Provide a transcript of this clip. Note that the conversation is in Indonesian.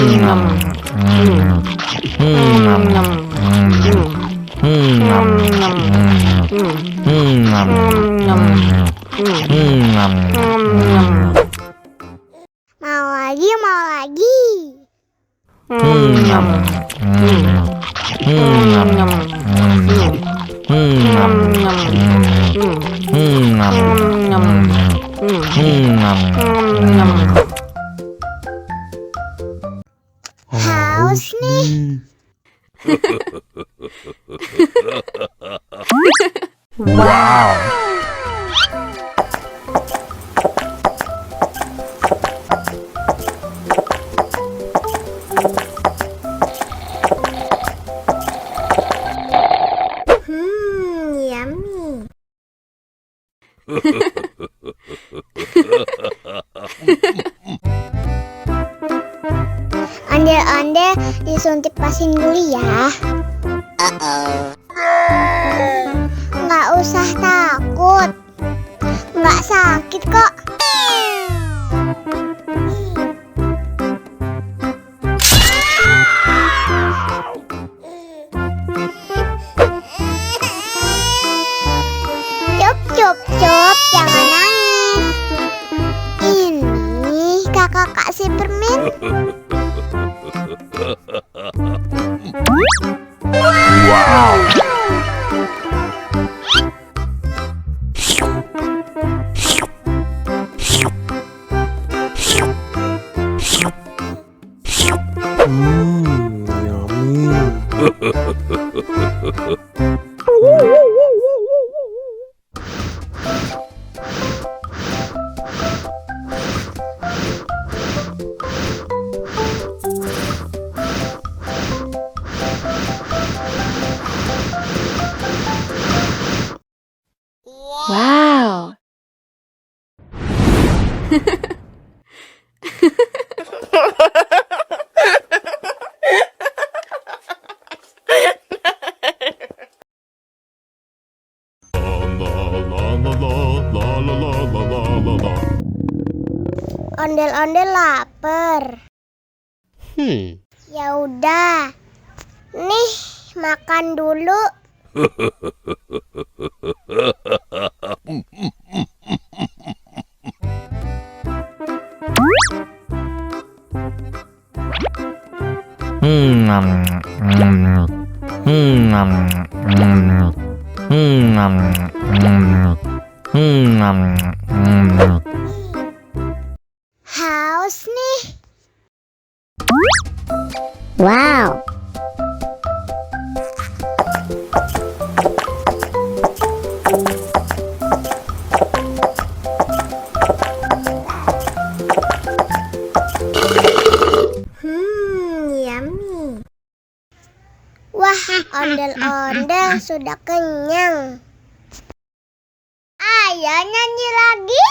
Mau lagi, mau lagi. Haus nih. Wow. Yummy. Ondel-ondel disuntik pasin dulu ya. Nggak usah takut. Nggak sakit kok. Cup, cup, jangan nangis. Ini kakak kasih permen. Wow. Wow. Ondel-ondel lapar. Ya udah. Nih, makan dulu. Haus nih. Wow. Yummy. Wah, ondel-ondel sudah kenyang. Ayo nyanyi lagi.